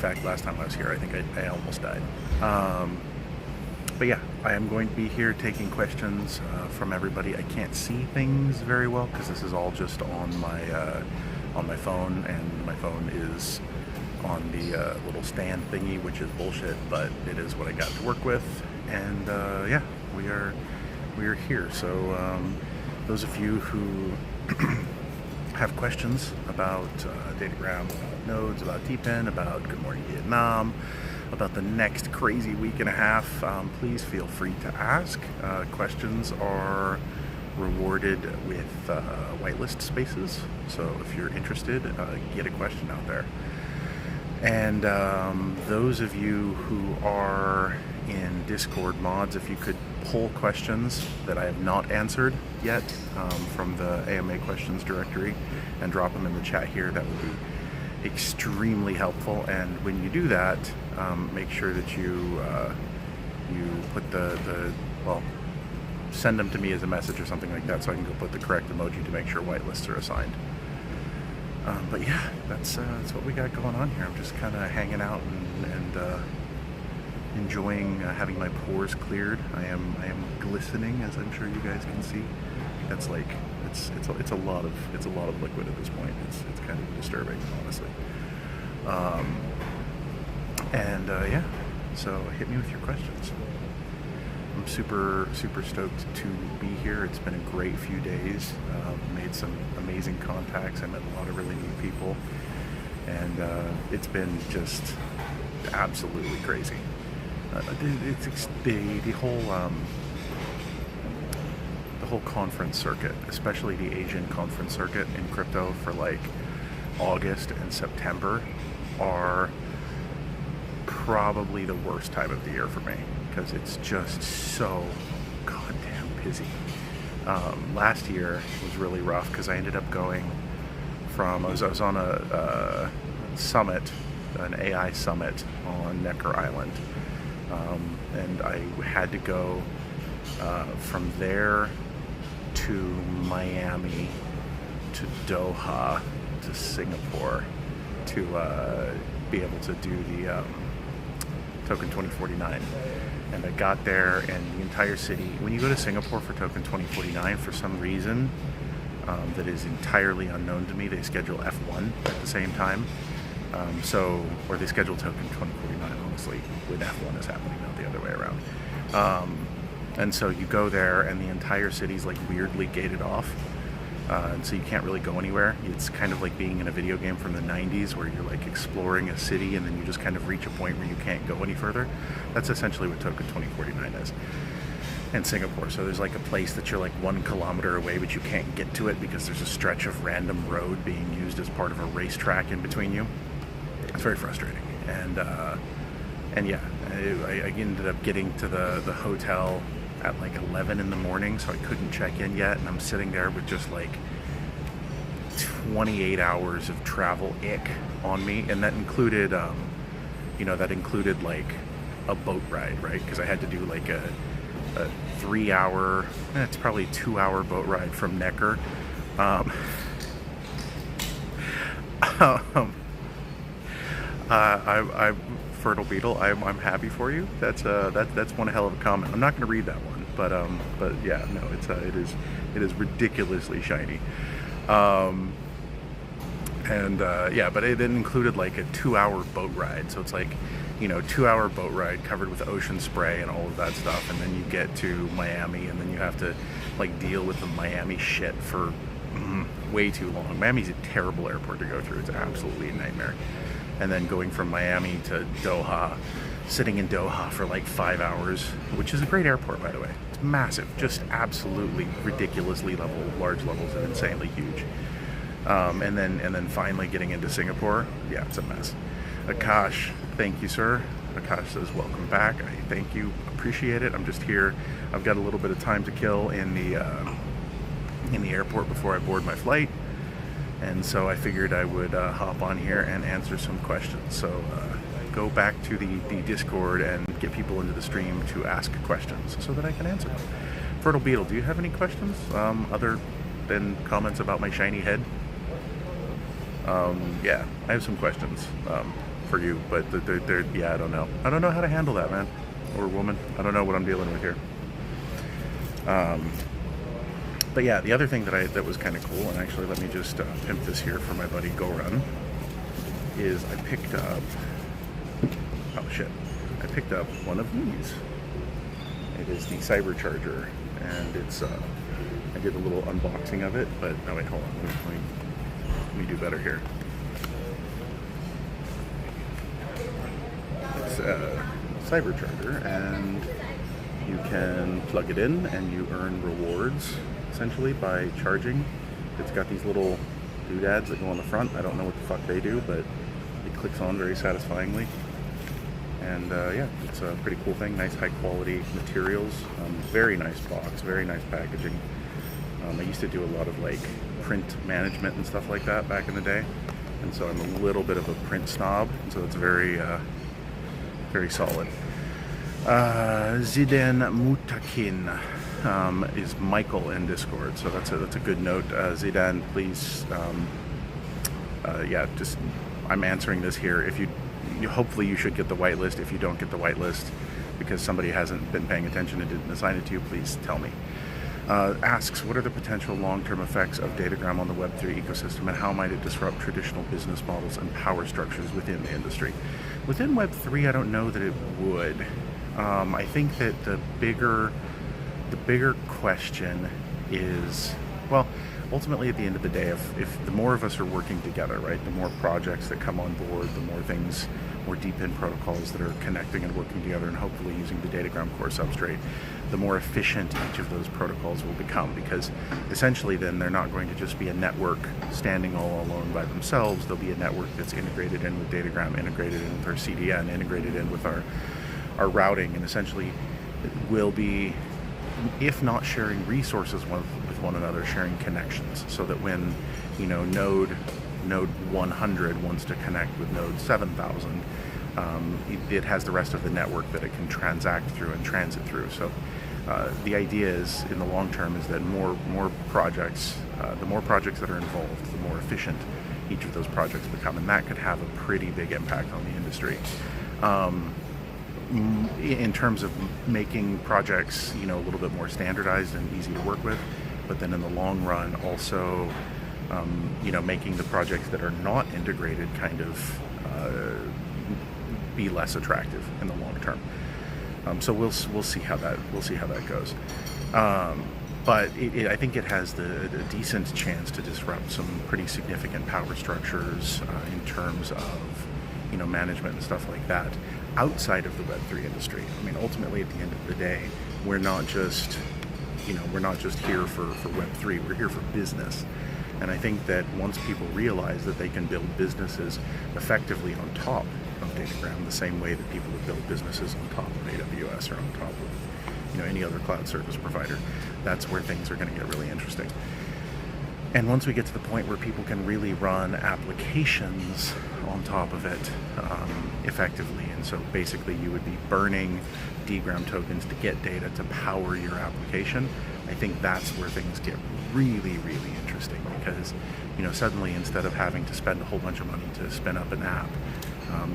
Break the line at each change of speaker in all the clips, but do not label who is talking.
fact, last time I was here, I think I almost died. But yeah, I am going to be here taking questions from everybody. I can't see things very well because this is all just on my phone, and my phone is on the little stand thingy, which is bullshit, but it is what I got to work with. And yeah, we are here. So those of you who have questions about Datagram, about nodes, about Deepin, about Good Morning Vietnam, about the next crazy week and a half, please feel free to ask. Questions are rewarded with whitelist spaces, so if you're interested, get a question out there. And those of you who are in Discord mods, if you could pull questions that I have not answered yet from the AMA questions directory and drop them in the chat here, that would be extremely helpful. And when you do that, make sure that you put well, send them to me as a message or something like that, so I can go put the correct emoji to make sure whitelists are assigned. But yeah, that's what we got going on here. I'm just kind of hanging out and enjoying having my pores cleared. I am glistening, as I'm sure you guys can see. That's like it's a lot of liquid at this point. It's kind of disturbing, honestly. Yeah, so hit me with your questions. I'm super stoked to be here. It's been a great few days. Made some amazing contacts. I met a lot of really neat people, and it's been just absolutely crazy. It's the whole conference circuit, especially the Asian conference circuit in crypto for like August and September, are probably the worst time of the year for me because it's just so goddamn busy. Last year was really rough because I ended up going from I was on a summit, an AI summit on Necker Island, and I had to go from there to Miami to Doha to Singapore to be able to do the Token 2049. And I got there, and the entire city, when you go to Singapore for Token 2049, for some reason that is entirely unknown to me, they schedule F1 at the same time. Or they schedule Token 2049, honestly, when F1 is happening, not the other way around. And so you go there, and the entire city's like weirdly gated off. And so you can't really go anywhere. It's kind of like being in a video game from the 90s where you're like exploring a city and then you just kind of reach a point where you can't go any further. That's essentially what Token 2049 is in Singapore. So there's like a place that you're like 1 kilometer away, but you can't get to it because there's a stretch of random road being used as part of a racetrack in between you. It's very frustrating. And yeah, I ended up getting to the hotel at like 11 in the morning, so I couldn't check in yet, and I'm sitting there with just like 28 hours of travel ick on me, and that included like a boat ride, right? Because I had to do like a 3-hour, it's probably 2-hour boat ride from Necker. I'm Fertile Beetle. I'm happy for you. That's one hell of a comment. I'm not going to read that one, but yeah, no, it is ridiculously shiny. Yeah, but it then included like a 2-hour boat ride. So it's like, 2-hour boat ride covered with ocean spray and all of that stuff, and then you get to Miami, and then you have to like deal with the Miami shit for way too long. Miami's a terrible airport to go through. It's absolutely a nightmare. And then going from Miami to Doha, sitting in Doha for like 5 hours, which is a great airport, by the way. It's massive, just absolutely ridiculously large levels and insanely huge. And then finally getting into Singapore, yeah, it's a mess. Akash, thank you, sir. Akash says, welcome back. I thank you, appreciate it. I'm just here. I've got a little bit of time to kill in the airport before I board my flight. And so I figured I would hop on here and answer some questions. So go back to the Discord and get people into the stream to ask questions so that I can answer them. Fertile Beetle, do you have any questions other than comments about my shiny head? Yeah, I have some questions. for you, but yeah, I don't know. I don't know how to handle that, man, or woman. I don't know what I'm dealing with here. But yeah, the other thing that was kind of cool, and actually let me just pimp this here for my buddy Go Run, is I picked up, oh shit, I picked up one of these. It is the Cyberch Charger, and it's, I did a little unboxing of it, but, oh wait, hold on, let me do better here. It's a Cyberch Charger, and you can plug it in and you earn rewards essentially by charging. It's got these little doodads that go on the front. I don't know what the fuck they do, but it clicks on very satisfyingly. And yeah, it's a pretty cool thing. Nice high quality materials. Very nice box, very nice packaging. I used to do a lot of like print management and stuff like that back in the day. And so I'm a little bit of a print snob. And so it's very, very solid. Zidane Mutakin is Michael in Discord, so that's a good note. Zidane, please, yeah, just I'm answering this here. If you hopefully you should get the whitelist. If you don't get the whitelist because somebody hasn't been paying attention and didn't assign it to you, please tell me. Asks, what are the potential long-term effects of Datagram on the Web3 ecosystem, and how might it disrupt traditional business models and power structures within the industry? Within Web3, I don't know that it would. I think that the bigger question is, well, ultimately at the end of the day, if the more of us are working together, right, the more projects that come on board, the more things, more DePIN protocols that are connecting and working together and hopefully using the Datagram core substrate, the more efficient each of those protocols will become, because essentially then they're not going to just be a network standing all alone by themselves. There'll be a network that's integrated in with Datagram, integrated in with our CDN, integrated in with our routing, and essentially will be, if not sharing resources with one another, sharing connections, so that when, you know, node 100 wants to connect with node 7000, it has the rest of the network that it can transact through and transit through. So the idea is, in the long term, is that more projects, the more projects that are involved, the more efficient each of those projects become, and that could have a pretty big impact on the industry. In terms of making projects, you know, a little bit more standardized and easy to work with, but then in the long run also, you know, making the projects that are not integrated kind of be less attractive in the long term. So we'll see how that goes. But I think it has a decent chance to disrupt some pretty significant power structures in terms of, you know, management and stuff like that outside of the Web3 industry. I mean, ultimately, at the end of the day, we're not just here for Web3. We're here for business. And I think that once people realize that they can build businesses effectively on top of Datagram, the same way that people have built businesses on top of AWS or on top of, you know, any other cloud service provider, that's where things are going to get really interesting. And once we get to the point where people can really run applications on top of it effectively, and so basically you would be burning Dgram tokens to get data to power your application, I think that's where things get really, really interesting, because, you know, suddenly instead of having to spend a whole bunch of money to spin up an app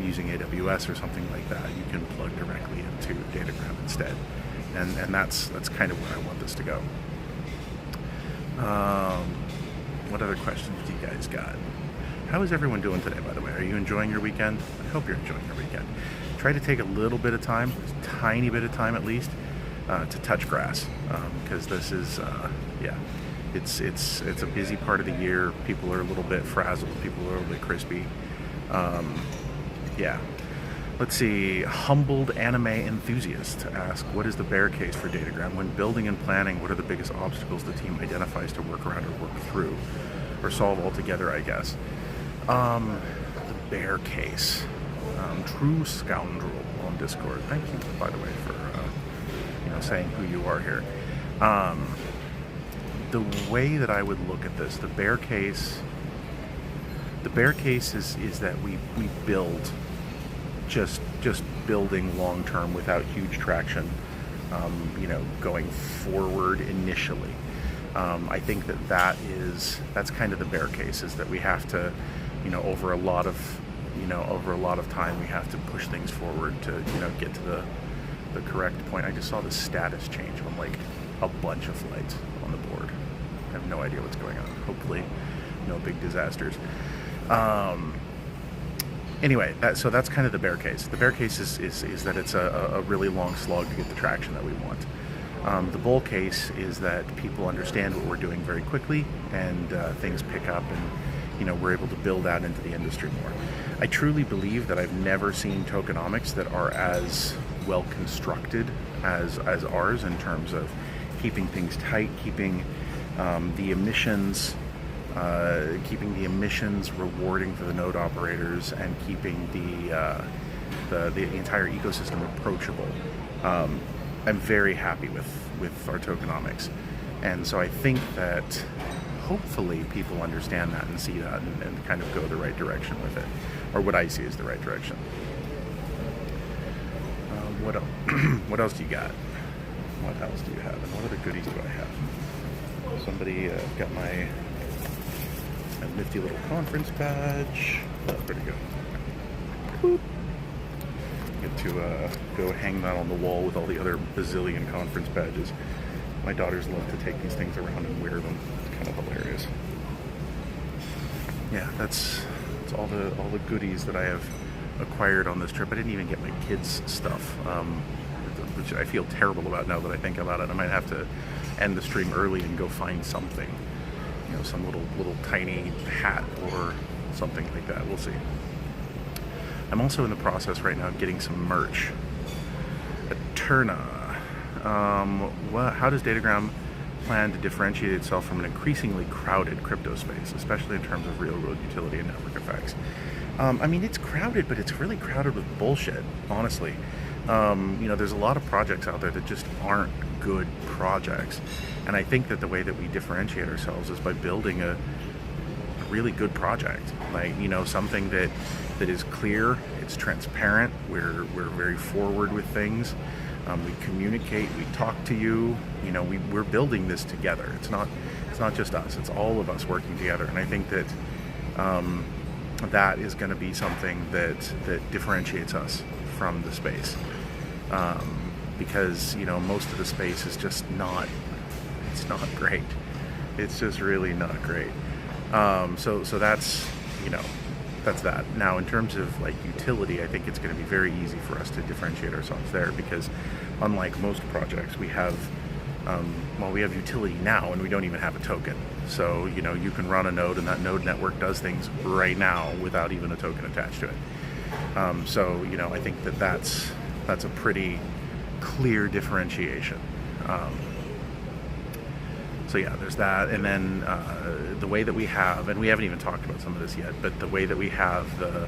using AWS or something like that, you can plug directly into Datagram instead. And that's kind of where I want this to go. What other questions do you guys got? How is everyone doing today, by the way? Are you enjoying your weekend? I hope you're enjoying your weekend. Try to take a little bit of time, a tiny bit of time at least, to touch grass, because this is, yeah, it's a busy part of the year. People are a little bit frazzled. People are a little bit crispy. Yeah. Let's see, Humbled Anime Enthusiast asks, what is the bear case for Datagram? When building and planning, what are the biggest obstacles the team identifies to work around or work through? Or solve altogether, I guess. The bear case. True Scoundrel on Discord. Thank you, by the way, for you know, saying who you are here. The way that I would look at this, the bear case is that we build, just building long term without huge traction, you know, going forward initially. I think that's kind of the bear case, is that we have to, you know, over a lot of you know, over a lot of time, we have to push things forward to, you know, get to the correct point. I just saw the status change on like a bunch of flights on the board. I have no idea what's going on. Hopefully no big disasters. Anyway, so that's kind of the bear case. The bear case is that it's a really long slog to get the traction that we want. The bull case is that people understand what we're doing very quickly, and things pick up, and you know, we're able to build out into the industry more. I truly believe that I've never seen tokenomics that are as well constructed as ours, in terms of keeping things tight, keeping the emissions rewarding for the node operators, and keeping the entire ecosystem approachable. I'm very happy with our tokenomics, and so I think that hopefully people understand that and see that, and kind of go the right direction with it, or what I see as the right direction. What else? What else do you got? What else do you have? And what other goodies do I have? Somebody got my nifty little conference badge. Oh, where'd it go? Boop. Get to go hang that on the wall with all the other bazillion conference badges. My daughters love to take these things around and wear them. It's kind of hilarious. Yeah, that's all the goodies that I have acquired on this trip. I didn't even get my kids' stuff, which I feel terrible about now that I think about it. I might have to end the stream early and go find something, you know, some little tiny hat or something like that. We'll see. I'm also in the process right now of getting some merch. Eterna. How does Datagram plan to differentiate itself from an increasingly crowded crypto space, especially in terms of real-world utility and network effects? I mean, it's crowded, but it's really crowded with bullshit, honestly. You know, there's a lot of projects out there that just aren't good projects. And I think that the way that we differentiate ourselves is by building a really good project. Like, you know, something that is clear, it's transparent, we're very forward with things. We communicate, we talk to you, you know, we're building this together. It's not just us, it's all of us working together. And I think that that is going to be something that differentiates us from the space, because, you know, most of the space is just not great. It's just really not great. So that's, you know, that's that. Now, in terms of like utility, I think it's going to be very easy for us to differentiate ourselves there, because unlike most projects, we have we have utility now, and we don't even have a token. So, you know, you can run a node, and that node network does things right now without even a token attached to it. So, you know, I think that that's a pretty clear differentiation. So yeah, there's that. And then the way that we have, and we haven't even talked about some of this yet, but the way that we have the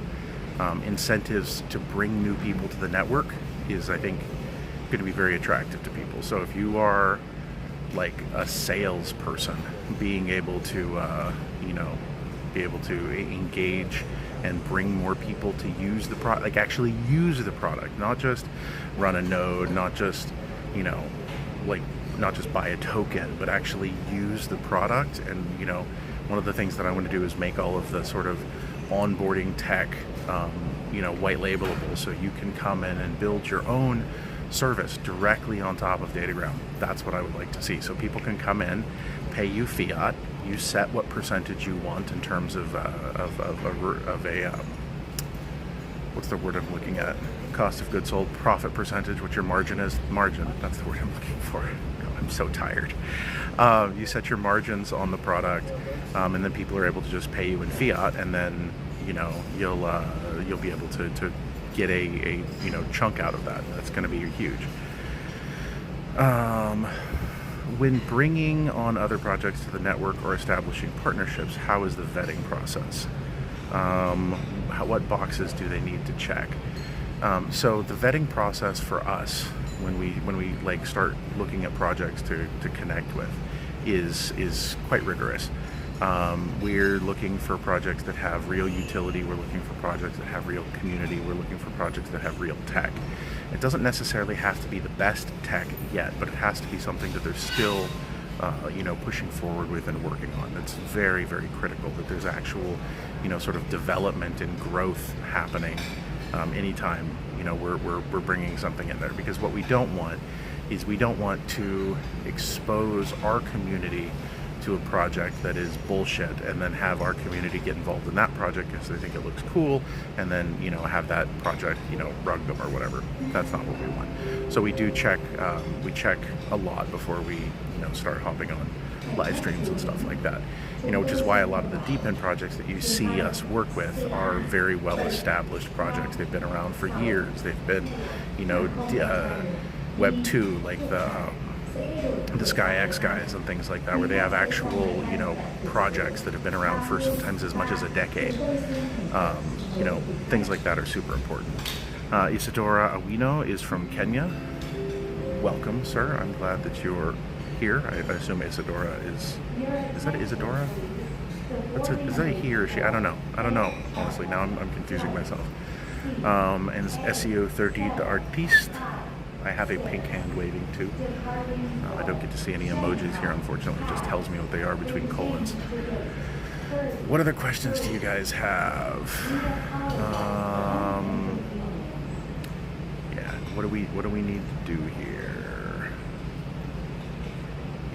incentives to bring new people to the network is, I think, going to be very attractive to people. So if you are like a salesperson, being able to, you know, be able to engage and bring more people to use the product, like actually use the product, not just run a node, not just, you know, like not just buy a token, but actually use the product. And, you know, one of the things that I want to do is make all of the sort of onboarding tech, you know, white labelable, so you can come in and build your own service directly on top of Datagram. That's what I would like to see. So people can come in, pay you fiat, you set what percentage you want in terms of a what's the word I'm looking at? Cost of goods sold, profit percentage, what your margin is. Margin, that's the word I'm looking for. God, I'm so tired. You set your margins on the product, and then people are able to just pay you in fiat, and then, you know, you'll be able to get a you know, chunk out of that. That's going to be huge. When bringing on other projects to the network or establishing partnerships, how is the vetting process? What boxes do they need to check? So the vetting process for us, when we like start looking at projects to connect with, is quite rigorous. We're looking for projects that have real utility. We're looking for projects that have real community. We're looking for projects that have real tech. It doesn't necessarily have to be the best tech yet, but it has to be something that there's still pushing forward with and working on. It's very, very critical that there's actual, sort of development and growth happening anytime, we're bringing something in there. Because what we don't want is we don't want to expose our community to a project that is bullshit and then have our community get involved in that project because they think it looks cool and then have that project rug them or whatever. That's not what we want. So we do check a lot before we start hopping on live streams and stuff like that, which is why a lot of the DePIN projects that you see us work with are very well established projects. They've been around for years. They've been Web 2, like the SkyX guys and things like that, where they have actual, projects that have been around for sometimes as much as a decade. Things like that are super important. Isadora Awino is from Kenya. Welcome, sir. I'm glad that you're here. I assume Isadora is that Isadora? Is that a he or she? I don't know, honestly. Now I'm confusing myself. And SEO 30 the artiste. I have a pink hand waving too. I don't get to see any emojis here, unfortunately. It just tells me what they are between colons. What other questions do you guys have? What do we need to do here?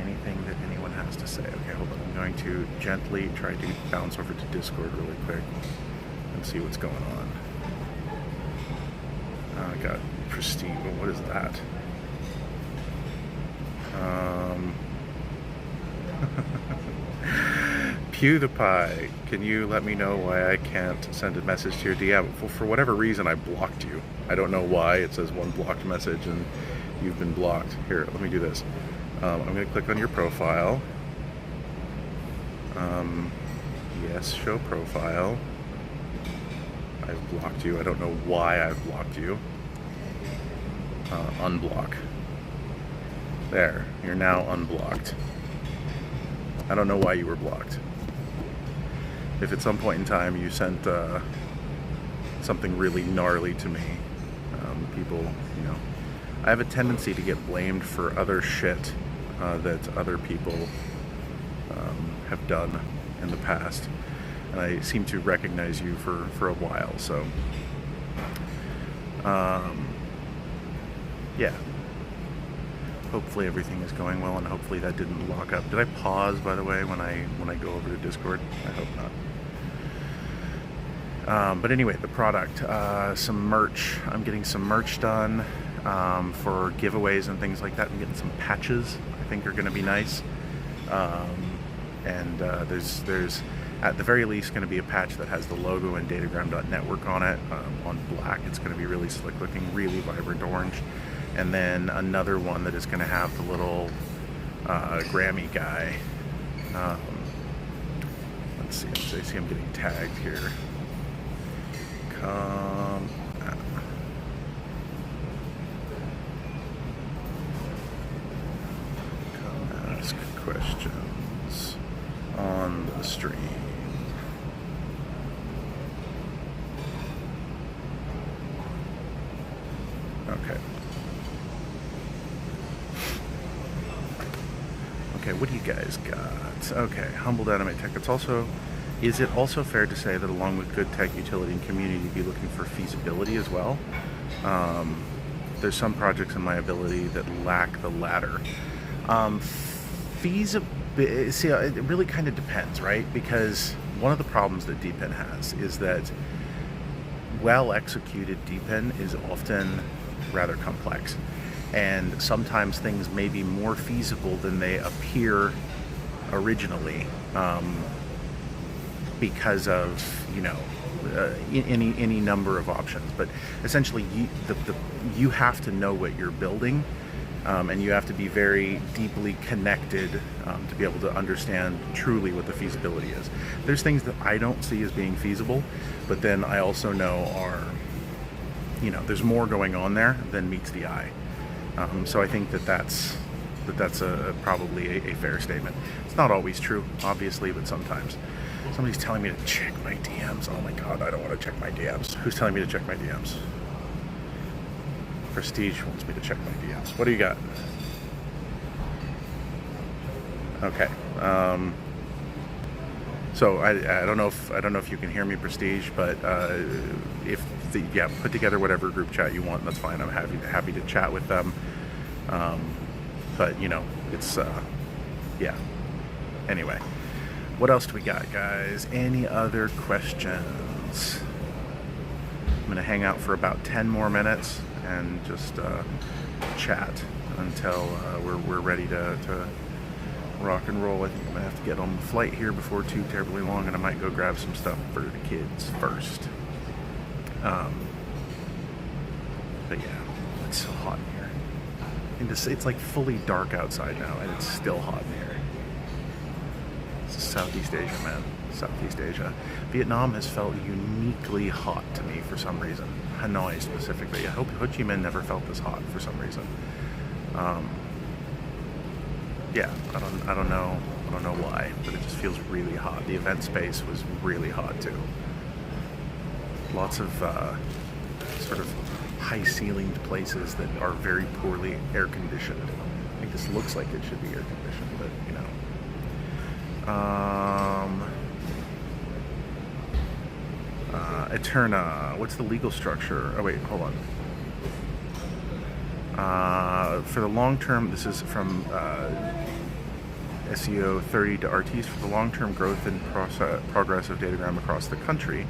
Anything that anyone has to say? Okay, hold on. I'm going to gently try to bounce over to Discord really quick and see what's going on. I got prestige. What is that? PewDiePie, can you let me know why I can't send a message to your DM? For whatever reason, I blocked you. I don't know why. It says one blocked message and you've been blocked. Here, let me do this. I'm going to click on your profile. Yes, show profile. I've blocked you. I don't know why I've blocked you. Unblock. There, you're now unblocked. I don't know why you were blocked. If at some point in time you sent something really gnarly to me, people, I have a tendency to get blamed for other shit that other people have done in the past, and I seem to recognize you for a while, so yeah. Hopefully everything is going well, and hopefully that didn't lock up. Did I pause, by the way, when I go over to Discord? I hope not. But anyway, the product, some merch. I'm getting some merch done for giveaways and things like that. I'm getting some patches. I think are going to be nice. And there's at the very least going to be a patch that has the logo and Datagram.network on it on black. It's going to be really slick looking, really vibrant orange. And then another one that is going to have the little Grammy guy. Let's see, I see him getting tagged here. Come ask questions on the stream. Okay. Okay, what do you guys got? Okay, humbled anime tech. Is it also fair to say that along with good tech, utility, and community, you'd be looking for feasibility as well? There's some projects in my ability that lack the latter. Feasibility, see, it really kind of depends, right? Because one of the problems that DePIN has is that well-executed DePIN is often rather complex. And sometimes things may be more feasible than they appear originally, because of any number of options. But essentially, you have to know what you're building, and you have to be very deeply connected to be able to understand truly what the feasibility is. There's things that I don't see as being feasible, but then I also know are, there's more going on there than meets the eye. So I think that's probably a fair statement. It's not always true, obviously, but sometimes. Somebody's telling me to check my DMs. Oh my god, I don't want to check my DMs. Who's telling me to check my DMs? Prestige wants me to check my DMs. What do you got? Okay. So I don't know if you can hear me, Prestige, but put together whatever group chat you want. That's fine. I'm happy to chat with them. But it's yeah. Anyway, what else do we got, guys? Any other questions? I'm gonna hang out for about 10 more minutes and just chat until we're ready to rock and roll. I think I'm gonna have to get on the flight here before too terribly long, and I might go grab some stuff for the kids first. But yeah, it's so hot in here. And it's like fully dark outside now, and it's still hot in here. It's Southeast Asia, man. Southeast Asia. Vietnam has felt uniquely hot to me for some reason. Hanoi specifically. I hope Ho Chi Minh never felt this hot for some reason. Yeah, I don't know why, but it just feels really hot. The event space was really hot too. Lots of sort of high-ceilinged places that are very poorly air-conditioned. I think this looks like it should be air-conditioned, but Eterna, what's the legal structure? Oh wait, hold on. For the long term, this is from SEO 30 to RTs. For the long-term growth and progress of Datagram across the country,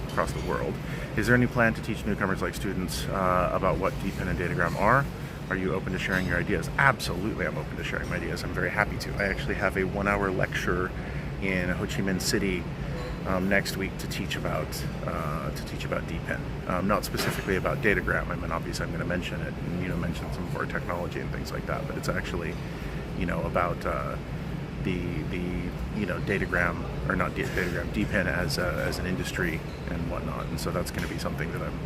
across the world, is there any plan to teach newcomers like students about what DePIN and Datagram are? Are you open to sharing your ideas? Absolutely, I'm open to sharing my ideas. I'm very happy to. I actually have a 1-hour lecture in Ho Chi Minh City next week to teach about DePIN. Not specifically about Datagram. I mean, obviously, I'm going to mention it and mention some of our technology and things like that. But it's actually, about the Datagram, or not Datagram, DePIN as an industry and whatnot. And so that's going to be something that I'm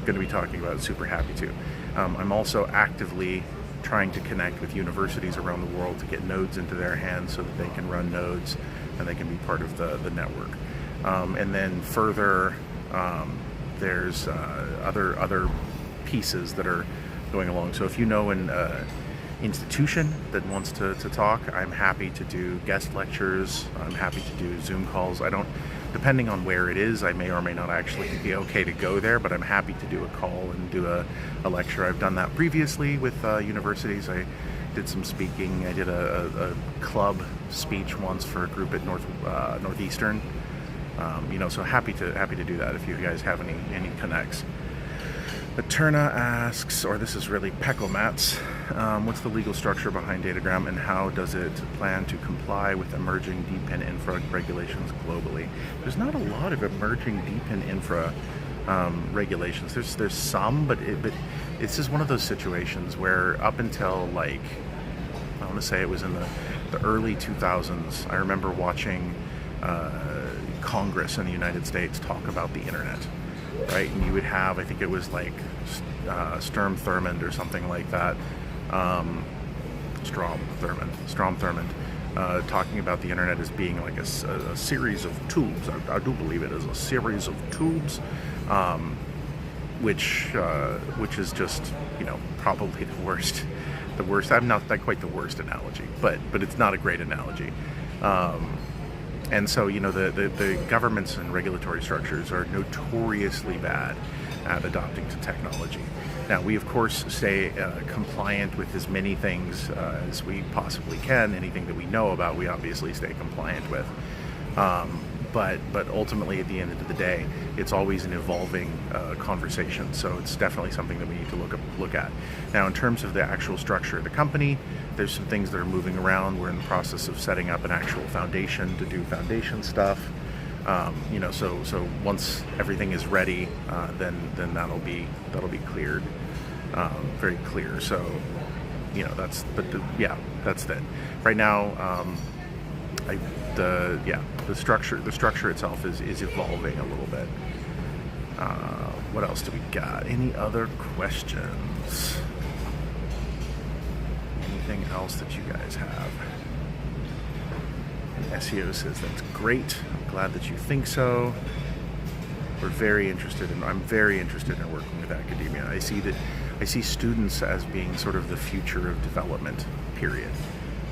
going to be talking about. Super happy to. I'm also actively trying to connect with universities around the world to get nodes into their hands so that they can run nodes and they can be part of the network. And then further, there's other pieces that are going along. So if you know an institution that wants to talk, I'm happy to do guest lectures. I'm happy to do Zoom calls. Depending on where it is, I may or may not actually be okay to go there, but I'm happy to do a call and do a lecture. I've done that previously with universities. I did some speaking. I did a club speech once for a group at Northeastern. So happy to do that if you guys have any connects. Eterna asks, or this is really Pecomats, what's the legal structure behind Datagram and how does it plan to comply with emerging DePIN infra regulations globally? There's not a lot of emerging DePIN infra regulations. There's some, but it's just one of those situations where up until I want to say it was in the early 2000s, I remember watching Congress in the United States talk about the internet, right? And you would have, I think it was Sturm Thurmond or something like that, Strom Thurmond, talking about the internet as being like a series of tubes. I do believe it is a series of tubes, which is just probably the worst. I'm not quite the worst analogy, but it's not a great analogy. And so, the governments and regulatory structures are notoriously bad at adopting to technology. Now, we, of course, stay compliant with as many things as we possibly can. Anything that we know about, we obviously stay compliant with. But ultimately, at the end of the day, it's always an evolving conversation. So it's definitely something that we need to look at. Now, in terms of the actual structure of the company, there's some things that are moving around. We're in the process of setting up an actual foundation to do foundation stuff. So once everything is ready, then that'll be cleared, very clear. So that's it. Right now, the structure itself is evolving a little bit. What else do we got? Any other questions? Anything else that you guys have? And SEO says that's great. I'm glad that you think so. I'm very interested in working with academia. I see students as being sort of the future of development, period.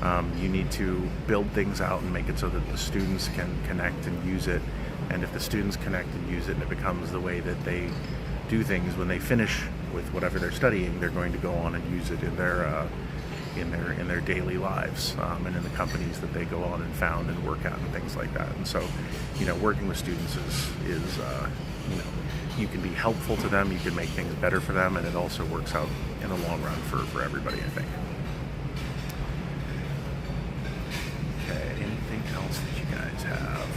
You need to build things out and make it so that the students can connect and use it. And if the students connect and use it and it becomes the way that they do things when they finish with whatever they're studying, they're going to go on and use it in their daily lives, and in the companies that they go on and found and work at and things like that. And so, working with students is you can be helpful to them, you can make things better for them, and it also works out in the long run for everybody, I think. Okay, anything else that you guys have?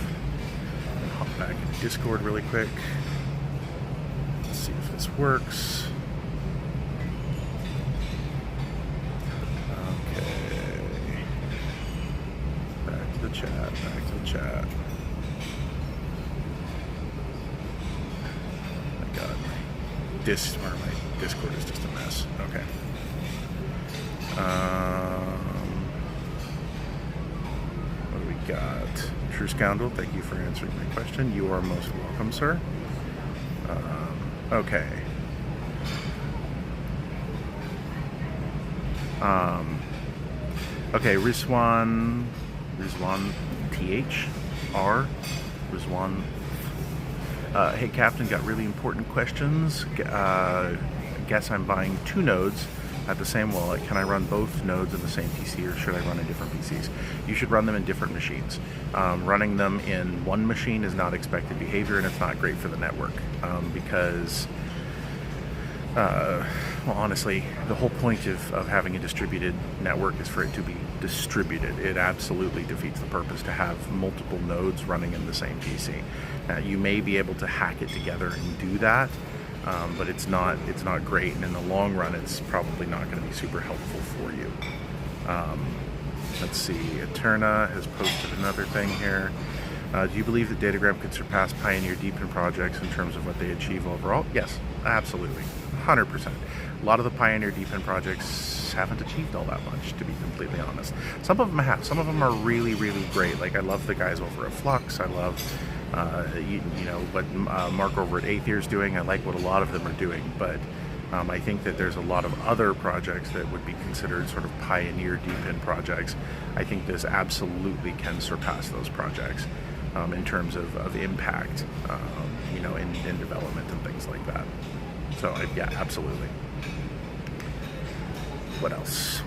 I'm gonna hop back into Discord really quick. Let's see if this works. Okay. Back to the chat. My God, my Discord is just a mess. Okay. What do we got? True Scoundrel, thank you for answering my question. You are most welcome, sir. Okay. Okay, Rizwan THR. Rizwan. Hey, Captain, got really important questions. Guess I'm buying 2 nodes at the same wallet. Can I run both nodes in the same PC, or should I run in different PCs? You should run them in different machines. Running them in one machine is not expected behavior, and it's not great for the network, because well, honestly, the whole point of having a distributed network is for it to be distributed. It absolutely defeats the purpose to have multiple nodes running in the same PC. You may be able to hack it together and do that, but it's not great, and in the long run, it's probably not going to be super helpful for you. Let's see, Eterna has posted another thing here. Do you believe that Datagram could surpass Pioneer DePIN projects in terms of what they achieve overall? Yes, absolutely, 100%. A lot of the Pioneer DePIN projects haven't achieved all that much, to be completely honest. Some of them have. Some of them are really, really great. Like, I love the guys over at Flux. I love, what Mark over at Aether is doing. I like what a lot of them are doing, but I think that there's a lot of other projects that would be considered sort of Pioneer DePIN projects. I think this absolutely can surpass those projects in terms of impact, in development and things like that. So, yeah, absolutely. What else?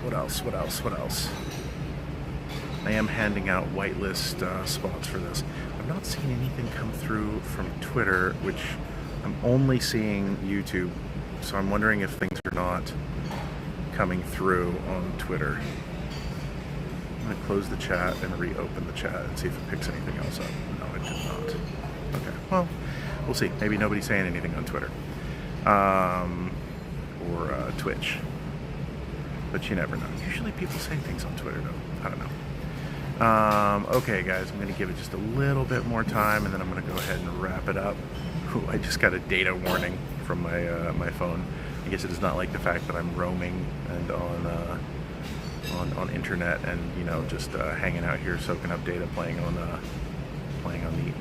I am handing out whitelist spots for this. I've not seen anything come through from Twitter, which I'm only seeing YouTube. So I'm wondering if things are not coming through on Twitter. I'm going to close the chat and reopen the chat and see if it picks anything else up. No, it did not. Okay, well, we'll see. Maybe nobody's saying anything on Twitter. Or Twitch. But you never know. Usually people say things on Twitter, though. I don't know. Okay, guys, I'm going to give it just a little bit more time, and then I'm going to go ahead and wrap it up. Ooh, I just got a data warning from my phone. I guess it is not like the fact that I'm roaming and on internet and just hanging out here soaking up data, playing on the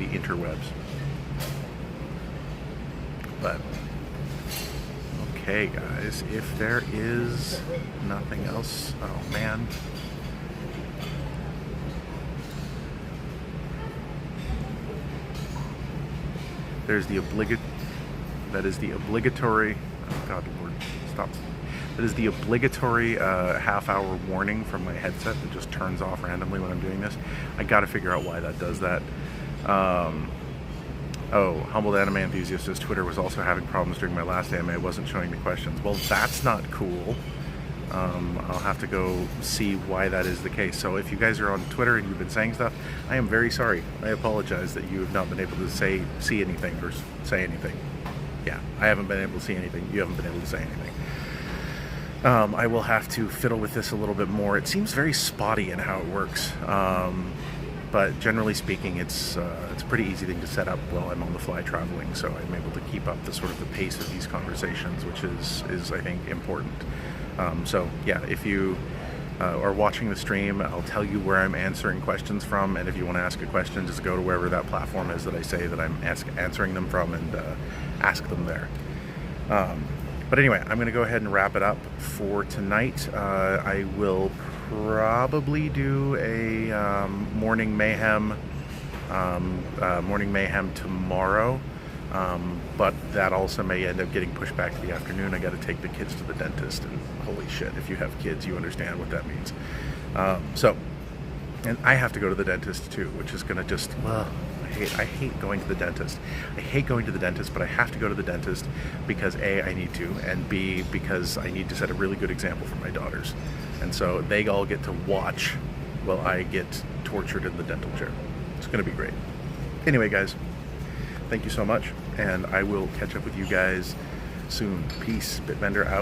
interwebs. But okay, guys, if there is nothing else, oh man. There's the obligatory, oh God, Lord, stop. That is the obligatory half-hour warning from my headset that just turns off randomly when I'm doing this. I gotta figure out why that does that. Oh, Humbled Anime Enthusiast says Twitter was also having problems during my last anime. I wasn't showing the questions. Well, that's not cool. I'll have to go see why that is the case. So if you guys are on Twitter and you've been saying stuff, I am very sorry. I apologize that you have not been able to see anything or say anything. Yeah, I haven't been able to see anything. You haven't been able to say anything. I will have to fiddle with this a little bit more. It seems very spotty in how it works. But generally speaking, it's a pretty easy thing to set up while I'm on the fly traveling, so I'm able to keep up the sort of the pace of these conversations, which is I think important. So yeah, if you are watching the stream, I'll tell you where I'm answering questions from, and if you want to ask a question, just go to wherever that platform is that I say that I'm answering them from, and ask them there. But anyway, I'm going to go ahead and wrap it up for tonight. I will probably do a morning mayhem tomorrow, but that also may end up getting pushed back to the afternoon. I got to take the kids to the dentist, and holy shit, if you have kids, you understand what that means. And I have to go to the dentist too, which is going to just, I hate going to the dentist. I hate going to the dentist, but I have to go to the dentist because A, I need to, and B, because I need to set a really good example for my daughters. And so they all get to watch while I get tortured in the dental chair. It's going to be great. Anyway, guys, thank you so much, and I will catch up with you guys soon. Peace. BitBender out.